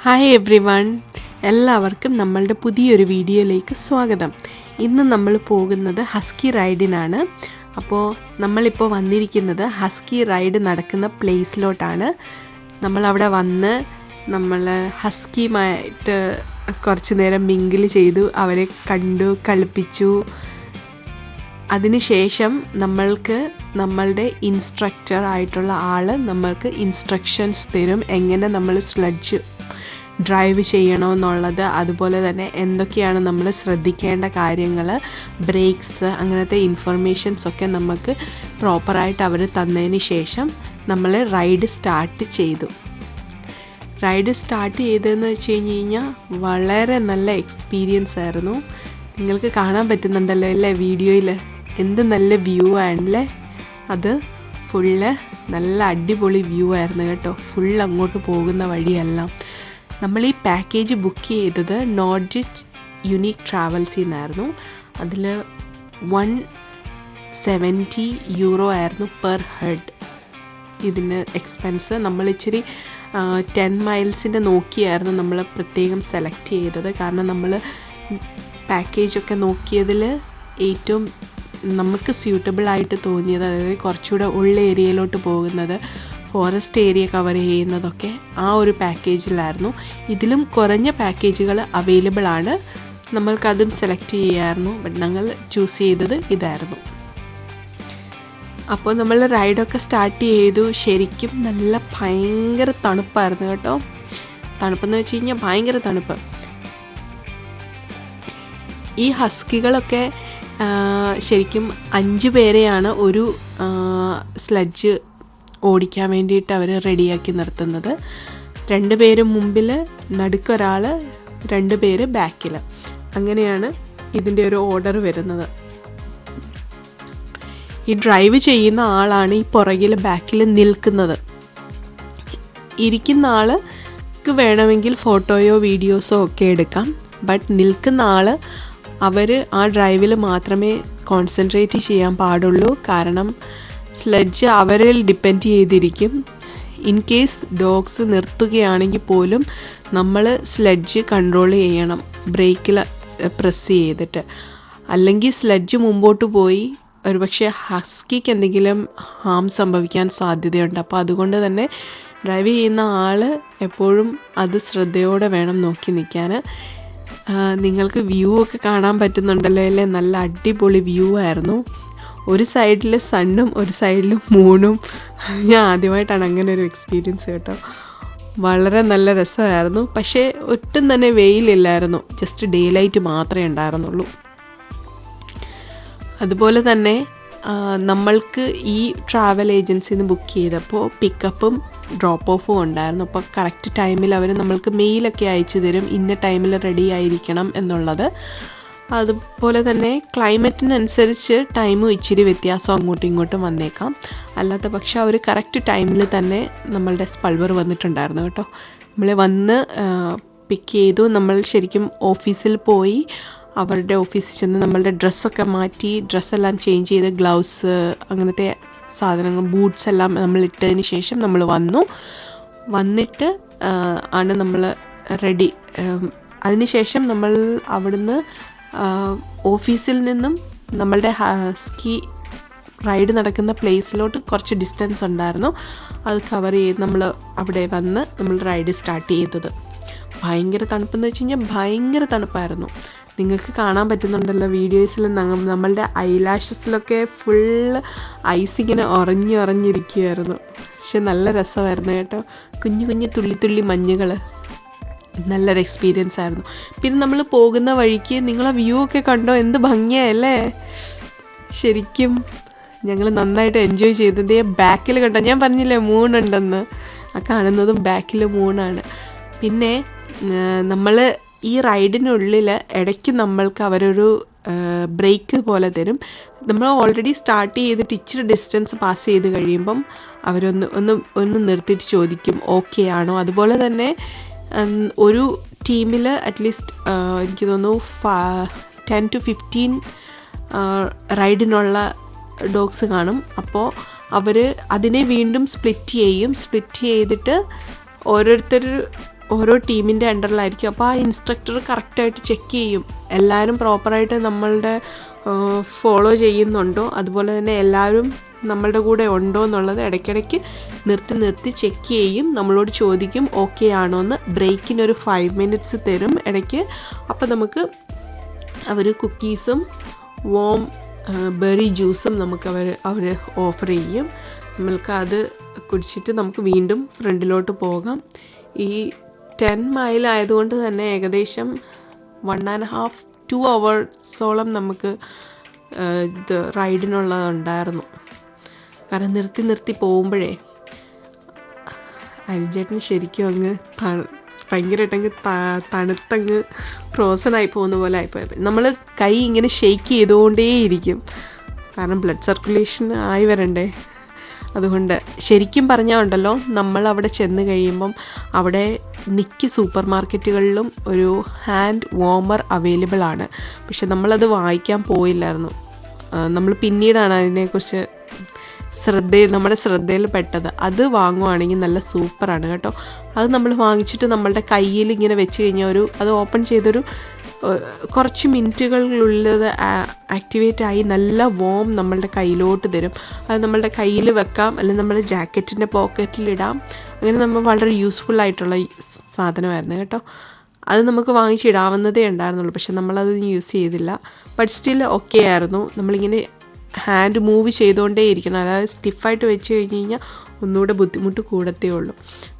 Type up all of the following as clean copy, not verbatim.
Hi every one, എല്ലാവർക്കും നമ്മളുടെ പുതിയൊരു വീഡിയോയിലേക്ക് സ്വാഗതം. ഇന്ന് നമ്മൾ പോകുന്നത് ഹസ്കി റൈഡിനാണ്. അപ്പോൾ നമ്മളിപ്പോൾ വന്നിരിക്കുന്നത് ഹസ്കി റൈഡ് നടക്കുന്ന പ്ലേസിലോട്ടാണ്. നമ്മളവിടെ വന്ന് നമ്മൾ ഹസ്കിയുമായിട്ട് കുറച്ച് നേരം മിങ്കിൾ ചെയ്തു, അവരെ കണ്ടു, കളിപ്പിച്ചു. അതിനുശേഷം നമ്മളുടെ ഇൻസ്ട്രക്ടർ ആയിട്ടുള്ള ആൾ നമ്മൾക്ക് ഇൻസ്ട്രക്ഷൻസ് തരും, എങ്ങനെ നമ്മൾ സ്ലെഡ്ജ് ഡ്രൈവ് ചെയ്യണമെന്നുള്ളത്, അതുപോലെ തന്നെ എന്തൊക്കെയാണ് നമ്മൾ ശ്രദ്ധിക്കേണ്ട കാര്യങ്ങൾ, ബ്രേക്സ്, അങ്ങനത്തെ ഇൻഫർമേഷൻസ് ഒക്കെ നമുക്ക് പ്രോപ്പറായിട്ട് അവർ തന്നതിന് ശേഷം നമ്മൾ റൈഡ് സ്റ്റാർട്ട് ചെയ്തു. റൈഡ് സ്റ്റാർട്ട് ചെയ്തതെന്ന് വെച്ച് കഴിഞ്ഞാൽ വളരെ നല്ല എക്സ്പീരിയൻസ് ആയിരുന്നു. നിങ്ങൾക്ക് കാണാൻ പറ്റുന്നുണ്ടല്ലോ അല്ലേ വീഡിയോയിൽ, എന്ത് നല്ല വ്യൂ ആണല്ലേ. അത് ഫുള്ള് നല്ല അടിപൊളി വ്യൂ ആയിരുന്നു കേട്ടോ, ഫുൾ അങ്ങോട്ട് പോകുന്ന വഴിയെല്ലാം. നമ്മൾ ഈ പാക്കേജ് ബുക്ക് ചെയ്തത് നോർഡിക് യുണീക്ക് ട്രാവൽസിൽ നിന്നായിരുന്നു. അതിൽ 170 euro ആയിരുന്നു പെർ ഹെഡ് ഇതിന് എക്സ്പെൻസ്. നമ്മൾ ഇച്ചിരി 10 മൈൽസിൻ്റെ നോക്കിയായിരുന്നു നമ്മൾ പ്രത്യേകം സെലക്ട് ചെയ്തത്. കാരണം നമ്മൾ പാക്കേജൊക്കെ നോക്കിയതിൽ ഏറ്റവും നമുക്ക് സ്യൂട്ടബിൾ ആയിട്ട് തോന്നിയത്, അതായത് കുറച്ചുകൂടെ ഉള്ള ഏരിയയിലോട്ട് പോകുന്നത്, ഫോറസ്റ്റ് ഏരിയ കവർ ചെയ്യുന്നതൊക്കെ ആ ഒരു പാക്കേജിലായിരുന്നു. ഇതിലും കുറഞ്ഞ പാക്കേജുകൾ അവൈലബിൾ ആണ്, നമ്മൾക്കതും സെലക്ട് ചെയ്യാമായിരുന്നു. ബട്ട് ഞങ്ങൾ ചൂസ് ചെയ്തത് ഇതായിരുന്നു. അപ്പോൾ നമ്മൾ റൈഡൊക്കെ സ്റ്റാർട്ട് ചെയ്തു. ശരിക്കും നല്ല ഭയങ്കര തണുപ്പായിരുന്നു കേട്ടോ. തണുപ്പെന്ന് വെച്ച് കഴിഞ്ഞാൽ ഭയങ്കര തണുപ്പ്. ഈ ഹസ്കികളൊക്കെ ശരിക്കും 5 പേരെയാണ് ഒരു സ്ലെഡ്ജ് ഓടിക്കാൻ വേണ്ടിയിട്ട് അവർ റെഡിയാക്കി നിർത്തുന്നത്. 2 പേര് മുമ്പിൽ, നടുക്കൊരാൾ, 2 പേര് ബാക്കിൽ. അങ്ങനെയാണ് ഇതിൻ്റെ ഒരു ഓർഡർ വരുന്നത്. ഈ ഡ്രൈവ് ചെയ്യുന്ന ആളാണ് ഈ പുറകിൽ ബാക്കിൽ നിൽക്കുന്നത്. ഇരിക്കുന്ന ആൾക്ക് വേണമെങ്കിൽ ഫോട്ടോയോ വീഡിയോസോ ഒക്കെ എടുക്കാം. ബട്ട് നിൽക്കുന്ന ആൾ, അവർ ആ ഡ്രൈവിൽ മാത്രമേ കോൺസെൻട്രേറ്റ് ചെയ്യാൻ പാടുള്ളൂ. കാരണം സ്ലെഡ്ജ് അവരിൽ ഡിപ്പെൻഡ് ചെയ്തിരിക്കും. ഇൻ കേസ് ഡോഗ്സ് നിർത്തുകയാണെങ്കിൽ പോലും നമ്മൾ സ്ലെഡ്ജ് കൺട്രോൾ ചെയ്യണം ബ്രേക്കിൽ പ്രസ് ചെയ്തിട്ട്. അല്ലെങ്കിൽ സ്ലെഡ്ജ് മുമ്പോട്ട് പോയി ഒരുപക്ഷെ ഹസ്കിക്ക് എന്തെങ്കിലും ഹാം സംഭവിക്കാൻ സാധ്യതയുണ്ട്. അപ്പോൾ അതുകൊണ്ട് തന്നെ ഡ്രൈവ് ചെയ്യുന്ന ആൾ എപ്പോഴും അത് ശ്രദ്ധയോടെ വേണം നോക്കി നിൽക്കാൻ. നിങ്ങൾക്ക് വ്യൂ ഒക്കെ കാണാൻ പറ്റുന്നുണ്ടല്ലോ അല്ലേ, നല്ല അടിപൊളി വ്യൂ ആയിരുന്നു. ഒരു സൈഡിൽ സണ്ണും ഒരു സൈഡിൽ മൂണും. ഞാൻ ആദ്യമായിട്ടാണ് അങ്ങനെ ഒരു എക്സ്പീരിയൻസ് കേട്ടോ. വളരെ നല്ല രസമായിരുന്നു. പക്ഷേ ഒട്ടും തന്നെ വെയിലില്ലായിരുന്നു, ജസ്റ്റ് ഡേ ലൈറ്റ് മാത്രമേ ഉണ്ടായിരുന്നുള്ളൂ. അതുപോലെ തന്നെ നമ്മൾക്ക് ഈ ട്രാവൽ ഏജൻസിയിൽ നിന്ന് ബുക്ക് ചെയ്തപ്പോൾ പിക്കപ്പും ഡ്രോപ്പ് ഓഫും ഉണ്ടായിരുന്നു. അപ്പോൾ കറക്റ്റ് ടൈമിൽ അവർ നമ്മൾക്ക് മെയിലൊക്കെ അയച്ചു തരും, ഇന്ന ടൈമിൽ റെഡി ആയിരിക്കണം എന്നുള്ളത്. അതുപോലെ തന്നെ ക്ലൈമറ്റിനനുസരിച്ച് ടൈമും ഇച്ചിരി വ്യത്യാസം അങ്ങോട്ടും ഇങ്ങോട്ടും വന്നേക്കാം. അല്ലാത്ത പക്ഷേ അവർ കറക്റ്റ് ടൈമിൽ തന്നെ നമ്മളുടെ സ്പൾവർ വന്നിട്ടുണ്ടായിരുന്നു കേട്ടോ. നമ്മൾ വന്ന് പിക്ക് ചെയ്തു. നമ്മൾ ശരിക്കും ഓഫീസിൽ പോയി അവരുടെ ഓഫീസിൽ ചെന്ന് നമ്മളുടെ ഡ്രസ്സൊക്കെ മാറ്റി, ഡ്രസ്സെല്ലാം ചേഞ്ച് ചെയ്ത്, ഗ്ലൗസ് അങ്ങനത്തെ സാധനങ്ങൾ, ബൂട്ട്സ് എല്ലാം നമ്മൾ ഇട്ടതിന് ശേഷം നമ്മൾ വന്നിട്ട് ആണ് നമ്മൾ റെഡി. അതിനുശേഷം നമ്മൾ അവിടുന്ന് ഓഫീസിൽ നിന്നും നമ്മളുടെ ഹസ്കി റൈഡ് നടക്കുന്ന പ്ലേസിലോട്ട് കുറച്ച് ഡിസ്റ്റൻസ് ഉണ്ടായിരുന്നു. അത് കവർ ചെയ്ത് നമ്മൾ അവിടെ വന്ന് നമ്മൾ റൈഡ് സ്റ്റാർട്ട് ചെയ്തത്. ഭയങ്കര തണുപ്പെന്ന് വെച്ച് കഴിഞ്ഞാൽ ഭയങ്കര തണുപ്പായിരുന്നു. നിങ്ങൾക്ക് കാണാൻ പറ്റുന്നുണ്ടല്ലോ വീഡിയോസിൽ, നമ്മളുടെ ഐലാഷസിലൊക്കെ ഫുള്ള് ഐസ് ഇങ്ങനെ ഉറഞ്ഞിരിക്കുകയായിരുന്നു. പക്ഷെ നല്ല രസമായിരുന്നു കേട്ടോ, കുഞ്ഞു കുഞ്ഞു തുള്ളി മഞ്ഞുകൾ. നല്ലൊരു എക്സ്പീരിയൻസ് ആയിരുന്നു. പിന്നെ നമ്മൾ പോകുന്ന വഴിക്ക് നിങ്ങളെ വ്യൂ ഒക്കെ കണ്ടോ, എന്ത് ഭംഗിയല്ലേ. ശരിക്കും ഞങ്ങൾ നന്നായിട്ട് എൻജോയ് ചെയ്തത്. ബാക്കിൽ കണ്ടോ, ഞാൻ പറഞ്ഞില്ലേ മൂണുണ്ടെന്ന്, ആ കാണുന്നതും ബാക്കിൽ മൂണാണ്. പിന്നെ നമ്മൾ ഈ റൈഡിനുള്ളിൽ ഇടയ്ക്ക് നമ്മൾക്ക് അവരൊരു ബ്രേക്ക് പോലെ തരും. നമ്മൾ ഓൾറെഡി സ്റ്റാർട്ട് ചെയ്തിട്ട് ഇച്ചിരി ഡിസ്റ്റൻസ് പാസ് ചെയ്ത് കഴിയുമ്പം അവരൊന്ന് നിർത്തിയിട്ട് ചോദിക്കും ഓക്കെ ആണോ. അതുപോലെ തന്നെ ഒരു ടീമിൽ അറ്റ്ലീസ്റ്റ് എനിക്ക് തോന്നുന്നു 10 to 15 റൈഡിനുള്ള ഡോഗ്സ് കാണും. അപ്പോൾ അവർ അതിനെ വീണ്ടും സ്പ്ലിറ്റ് ചെയ്തിട്ട് ഓരോരുത്തർ ഓരോ ടീമിൻ്റെ അണ്ടറിലായിരിക്കും. അപ്പോൾ ആ ഇൻസ്ട്രക്ടർ കറക്റ്റായിട്ട് ചെക്ക് ചെയ്യും എല്ലാവരും പ്രോപ്പറായിട്ട് നമ്മളുടെ ഫോളോ ചെയ്യുന്നുണ്ടോ, അതുപോലെ തന്നെ എല്ലാവരും നമ്മളുടെ കൂടെ ഉണ്ടോ എന്നുള്ളത് ഇടയ്ക്കിടയ്ക്ക് നിർത്തി ചെക്ക് ചെയ്യും. നമ്മളോട് ചോദിക്കും ഓക്കെ ആണോ എന്ന്. ബ്രേക്കിനൊരു 5 മിനിറ്റ്സ് തരും ഇടയ്ക്ക്. അപ്പോൾ നമുക്ക് അവർ കുക്കീസും വോം ബെറി ജ്യൂസും നമുക്ക് അവർ ഓഫർ ചെയ്യും. നമ്മൾക്ക് അത് കുടിച്ചിട്ട് നമുക്ക് വീണ്ടും ഫ്രണ്ടിലോട്ട് പോകാം. ഈ 10 മൈൽ ആയതുകൊണ്ട് തന്നെ ഏകദേശം 1.5-2 hours നമുക്ക് ഇത് റൈഡിനുള്ളതുണ്ടായിരുന്നു. കാരണം നിർത്തി പോകുമ്പോഴേ അരിഞ്ചേട്ടന് ശരിക്കും അങ്ങ് ഭയങ്കരമായിട്ടങ്ങ് തണുത്തങ്ങ് ഫ്രോസണായി പോകുന്ന പോലെ ആയിപ്പോയി. നമ്മൾ കൈ ഇങ്ങനെ ഷെയ്ക്ക് ചെയ്തുകൊണ്ടേയിരിക്കും, കാരണം ബ്ലഡ് സർക്കുലേഷൻ ആയി വരണ്ടേ. അതുകൊണ്ട് ശരിക്കും പറഞ്ഞാൽ ഉണ്ടല്ലോ, നമ്മൾ അവിടെ ചെന്ന് കഴിയുമ്പം അവിടെ മിക്ക സൂപ്പർ മാർക്കറ്റുകളിലും ഒരു ഹാൻഡ് വാർമർ അവൈലബിൾ ആണ്. പക്ഷെ നമ്മളത് വാങ്ങിക്കാൻ പോയില്ലായിരുന്നു. നമ്മൾ പിന്നീടാണ് അതിനെക്കുറിച്ച് നമ്മുടെ ശ്രദ്ധയിൽ പെട്ടത്. അത് വാങ്ങുവാണെങ്കിൽ നല്ല സൂപ്പറാണ് കേട്ടോ. അത് നമ്മൾ വാങ്ങിച്ചിട്ട് നമ്മളുടെ കയ്യിൽ ഇങ്ങനെ വെച്ച് കഴിഞ്ഞാൽ അത് ഓപ്പൺ ചെയ്തൊരു കുറച്ച് മിനിറ്റുകളിലുള്ളത് ആക്ടിവേറ്റ് ആയി നല്ല വോം നമ്മളുടെ കയ്യിലോട്ട് തരും. അത് നമ്മളുടെ കയ്യിൽ വെക്കാം, അല്ലെങ്കിൽ നമ്മുടെ ജാക്കറ്റിൻ്റെ പോക്കറ്റിലിടാം. അങ്ങനെ നമ്മൾ വളരെ യൂസ്ഫുൾ ആയിട്ടുള്ള സാധനമായിരുന്നു കേട്ടോ. അത് നമുക്ക് വാങ്ങിച്ചിടാവുന്നതേ ഉണ്ടായിരുന്നുള്ളൂ, പക്ഷെ നമ്മളത് യൂസ് ചെയ്തില്ല. ബട്ട് സ്റ്റിൽ ഓക്കെ ആയിരുന്നു. നമ്മളിങ്ങനെ ഹാൻഡ് മൂവ് ചെയ്തുകൊണ്ടേ ഇരിക്കണം, അതായത് സ്റ്റിഫായിട്ട് വെച്ച് കഴിഞ്ഞ് കഴിഞ്ഞാൽ ഒന്നുകൂടെ ബുദ്ധിമുട്ട് കൂടത്തേ ഉള്ളൂ.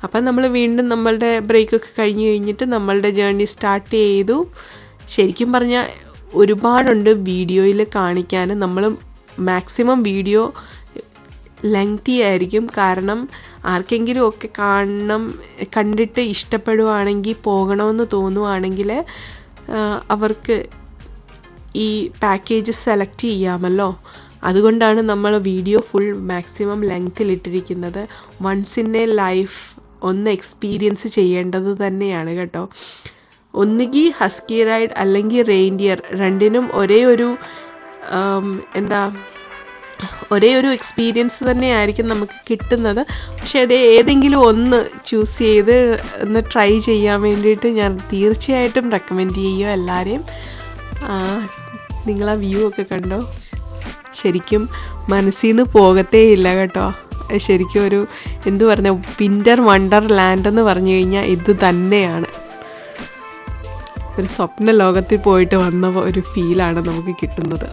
അപ്പം നമ്മൾ വീണ്ടും നമ്മളുടെ ബ്രേക്കൊക്കെ കഴിഞ്ഞിട്ട് നമ്മളുടെ ജേർണി സ്റ്റാർട്ട് ചെയ്തു. ശരിക്കും പറഞ്ഞാൽ ഒരുപാടുണ്ട് വീഡിയോയിൽ കാണിക്കാൻ. നമ്മൾ മാക്സിമം വീഡിയോ ലെങ്തി ആയിരിക്കും, കാരണം ആർക്കെങ്കിലും ഒക്കെ കണ്ടിട്ട് ഇഷ്ടപ്പെടുവാണെങ്കിൽ, പോകണമെന്ന് തോന്നുവാണെങ്കിൽ അവർക്ക് ഈ പാക്കേജ് സെലക്ട് ചെയ്യാമല്ലോ. അതുകൊണ്ടാണ് നമ്മൾ വീഡിയോ ഫുൾ മാക്സിമം ലെങ്തിലിട്ടിരിക്കുന്നത്. വൺസ് ഇൻ എ ലൈഫ് ഒന്ന് എക്സ്പീരിയൻസ് ചെയ്യേണ്ടത് തന്നെയാണ് കേട്ടോ. ഒന്നുകിൽ ഹസ്കി റൈഡ് അല്ലെങ്കിൽ റെയിൻഡിയർ, രണ്ടിനും ഒരേ ഒരു എക്സ്പീരിയൻസ് തന്നെയായിരിക്കും നമുക്ക് കിട്ടുന്നത്. പക്ഷേ അത് ഏതെങ്കിലും ഒന്ന് ചൂസ് ചെയ്ത് ഒന്ന് ട്രൈ ചെയ്യാൻ വേണ്ടിയിട്ട് ഞാൻ തീർച്ചയായിട്ടും റെക്കമെൻഡ് ചെയ്യും എല്ലാവരെയും. നിങ്ങളാ വ്യൂ ഒക്കെ കണ്ടോ? ശരിക്കും മനസ്സിൽ നിന്ന് പോകത്തേ ഇല്ല കേട്ടോ. ശരിക്കും ഒരു വിൻ്റർ വണ്ടർലാൻഡ് എന്ന് പറഞ്ഞു കഴിഞ്ഞാൽ ഇത് തന്നെയാണ്. ഒരു സ്വപ്ന ലോകത്തിൽ പോയിട്ട് വന്ന ഒരു ഫീലാണ് നമുക്ക് കിട്ടുന്നത്.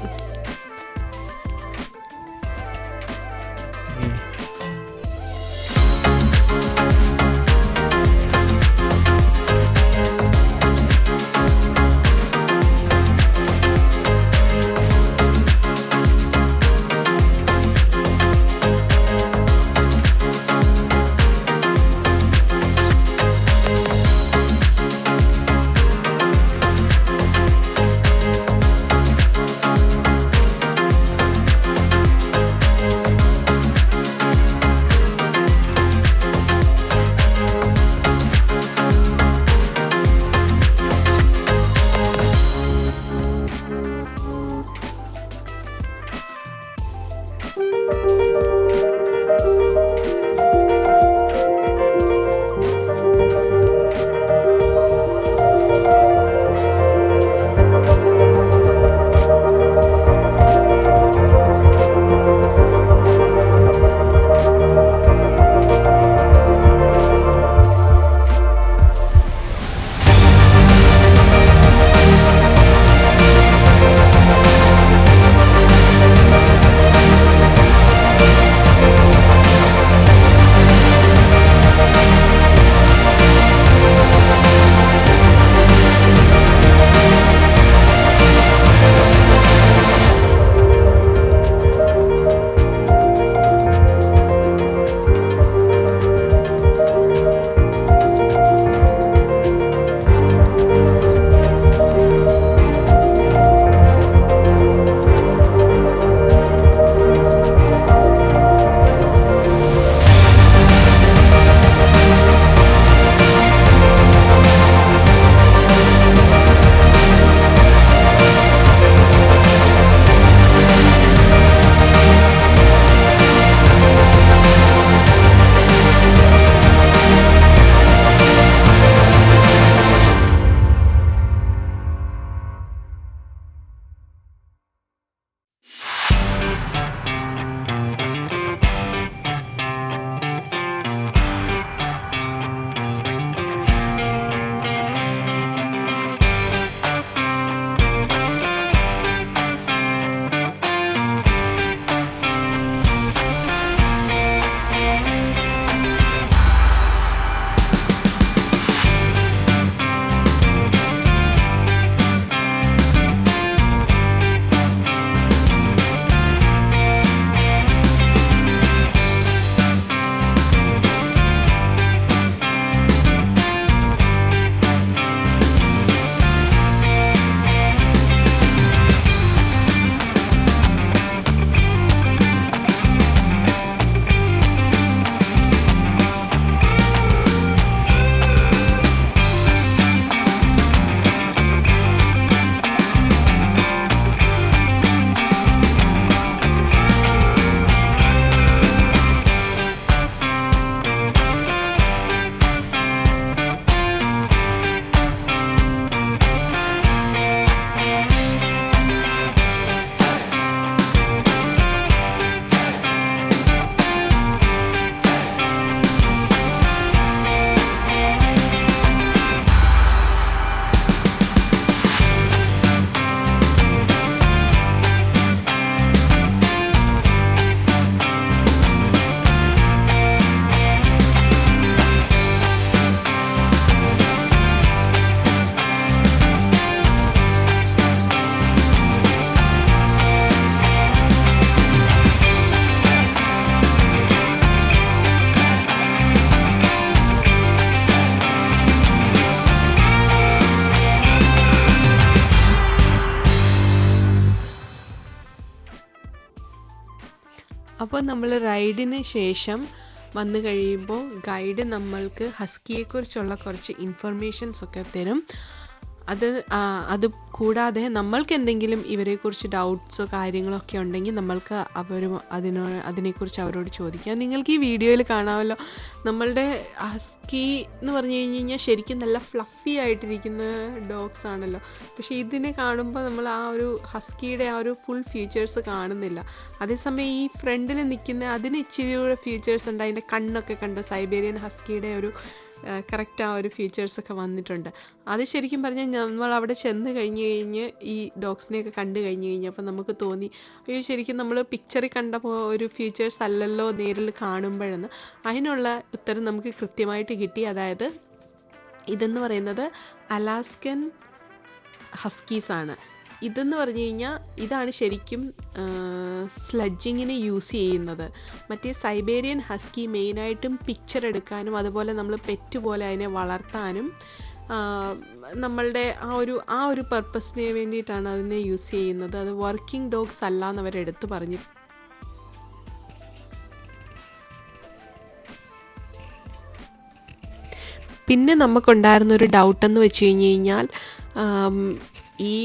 അപ്പോൾ നമ്മൾ റൈഡിന് ശേഷം വന്നു കഴിയുമ്പോൾ ഗൈഡ് നമ്മൾക്ക് ഹസ്കിയെക്കുറിച്ചുള്ള കുറച്ച് ഇൻഫർമേഷൻസ് ഒക്കെ തരും. അത് കൂടാതെ നമ്മൾക്ക് എന്തെങ്കിലും ഇവരെക്കുറിച്ച് ഡൗട്ട്സോ കാര്യങ്ങളോ ഒക്കെ ഉണ്ടെങ്കിൽ നമ്മൾക്ക് അതിനെക്കുറിച്ച് അവരോട് ചോദിക്കാം. നിങ്ങൾക്ക് ഈ വീഡിയോയിൽ കാണാമല്ലോ, നമ്മളുടെ ഹസ്കി എന്ന് പറഞ്ഞു കഴിഞ്ഞാൽ ശരിക്കും നല്ല ഫ്ലഫി ആയിട്ടിരിക്കുന്ന ഡോഗ്സ് ആണല്ലോ. പക്ഷേ ഇതിനെ കാണുമ്പോൾ നമ്മൾ ആ ഒരു ഹസ്കിയുടെ ആ ഒരു ഫുൾ ഫീച്ചേഴ്സ് കാണുന്നില്ല. അതേസമയം ഈ ഫ്രണ്ടിൽ നിൽക്കുന്ന അതിന് ഇച്ചിരി കൂടെ ഫീച്ചേഴ്സ് ഉണ്ട്. അതിൻ്റെ കണ്ണൊക്കെ കണ്ട് സൈബേറിയൻ ഹസ്കിയുടെ ഒരു കറക്റ്റ് ആ ഒരു ഫീച്ചേഴ്സൊക്കെ വന്നിട്ടുണ്ട്. അത് ശരിക്കും പറഞ്ഞാൽ നമ്മൾ അവിടെ ചെന്ന് കഴിഞ്ഞ് ഈ ഡോഗ്സിനെയൊക്കെ കണ്ടു കഴിഞ്ഞപ്പോൾ നമുക്ക് തോന്നി, അയ്യോ ശരിക്കും നമ്മൾ പിക്ചറിൽ കണ്ടപ്പോൾ ഒരു ഫീച്ചേഴ്സ് അല്ലല്ലോ നേരിൽ കാണുമ്പോഴെന്ന്. അതിനുള്ള ഉത്തരം നമുക്ക് കൃത്യമായിട്ട് കിട്ടി. അതായത് ഇതെന്ന് പറയുന്നത് അലാസ്കൻ ഹസ്കീസാണ്. ഇതെന്ന് പറഞ്ഞു കഴിഞ്ഞാൽ ഇതാണ് ശരിക്കും സ്ലഡ്ജിങ്ങിന് യൂസ് ചെയ്യുന്നത്. മറ്റേ സൈബേറിയൻ ഹസ്കി മെയിനായിട്ടും പിക്ചർ എടുക്കാനും അതുപോലെ നമ്മൾ പെറ്റ് പോലെ അതിനെ വളർത്താനും നമ്മളുടെ ആ ഒരു പർപ്പസിന് വേണ്ടിയിട്ടാണ് അതിനെ യൂസ് ചെയ്യുന്നത്. അത് വർക്കിംഗ് ഡോഗ്സ് അല്ല എന്ന് അവരെടുത്ത് പറഞ്ഞു. പിന്നെ നമുക്കുണ്ടായിരുന്നൊരു ഡൗട്ടെന്ന് വെച്ച് കഴിഞ്ഞാൽ ഈ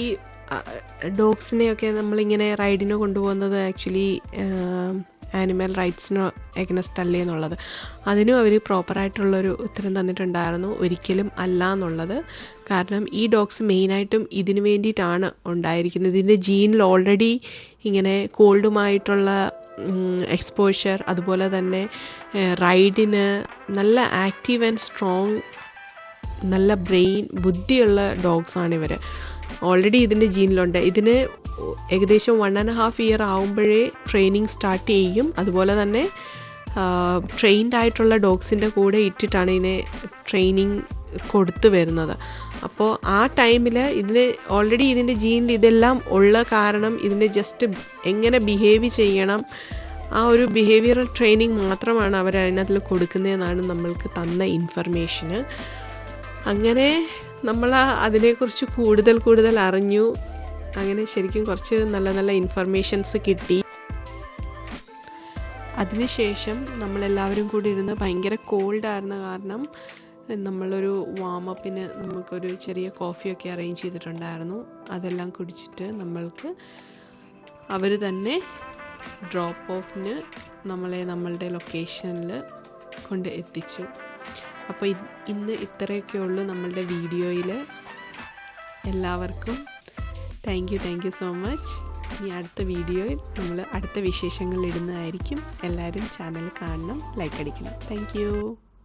ഡോഗ്സിനെയൊക്കെ നമ്മളിങ്ങനെ റൈഡിന് കൊണ്ടുപോകുന്നത് ആക്ച്വലി ആനിമൽ റൈറ്റ്സിന് എഗനസ്റ്റ് അല്ലേ എന്നുള്ളത്. അതിനും അവർ പ്രോപ്പറായിട്ടുള്ളൊരു ഉത്തരം തന്നിട്ടുണ്ടായിരുന്നു, ഒരിക്കലും അല്ല എന്നുള്ളത്. കാരണം ഈ ഡോഗ്സ് മെയിനായിട്ടും ഇതിന് വേണ്ടിയിട്ടാണ് ഉണ്ടായിരിക്കുന്നത്. ഇതിൻ്റെ ജീനിൽ ഓൾറെഡി ഇങ്ങനെ കോൾഡുമായിട്ടുള്ള എക്സ്പോഷർ, അതുപോലെ തന്നെ റൈഡിന് നല്ല ആക്റ്റീവ് ആൻഡ് സ്ട്രോങ്, നല്ല ബ്രെയിൻ ബുദ്ധിയുള്ള ഡോഗ്സാണിവർ. ഓൾറെഡി ഇതിൻ്റെ ജീനിലുണ്ട്. ഇതിന് ഏകദേശം 1.5 ഇയർ ആകുമ്പോഴേ ട്രെയിനിങ് സ്റ്റാർട്ട് ചെയ്യും. അതുപോലെ തന്നെ ട്രെയിൻഡ് ആയിട്ടുള്ള ഡോഗ്സിൻ്റെ കൂടെ ഇട്ടിട്ടാണ് ഇതിനെ ട്രെയിനിങ് കൊടുത്തു വരുന്നത്. അപ്പോൾ ആ ടൈമിൽ ഇതിന് ഓൾറെഡി ഇതിൻ്റെ ജീനിൽ ഇതെല്ലാം ഉള്ള കാരണം ഇതിനെ ജസ്റ്റ് എങ്ങനെ ബിഹേവ് ചെയ്യണം, ആ ഒരു ബിഹേവിയറൽ ട്രെയിനിങ് മാത്രമാണ് അവർ അതിനകത്ത് കൊടുക്കുന്നതെന്നാണ് നമ്മൾക്ക് തന്ന ഇൻഫർമേഷന്. അങ്ങനെ നമ്മൾ അതിനെക്കുറിച്ച് കൂടുതൽ അറിഞ്ഞു. അങ്ങനെ ശരിക്കും കുറച്ച് നല്ല നല്ല ഇൻഫർമേഷൻസ് കിട്ടി. അതിനുശേഷം നമ്മളെല്ലാവരും കൂടി ഇരുന്ന് ഭയങ്കര കോൾഡായിരുന്ന കാരണം നമ്മളൊരു വാമപ്പിന് നമുക്കൊരു ചെറിയ കോഫിയൊക്കെ അറേഞ്ച് ചെയ്തിട്ടുണ്ടായിരുന്നു. അതെല്ലാം കുടിച്ചിട്ട് നമ്മൾക്ക് അവർ തന്നെ ഡ്രോപ്പ് ഓഫിന് നമ്മളുടെ ലൊക്കേഷനിൽ കൊണ്ട് എത്തിച്ചു. അപ്പോൾ ഇന്ന് ഇത്രയൊക്കെ ഉള്ളൂ നമ്മളുടെ വീഡിയോയിൽ. എല്ലാവർക്കും താങ്ക് യു സോ മച്ച്. ഇനി അടുത്ത വീഡിയോയിൽ നമ്മൾ അടുത്ത വിശേഷങ്ങൾ ഇടുന്നതായിരിക്കും. എല്ലാവരും ചാനൽ കാണണം, ലൈക്ക് അടിക്കണം. Thank you.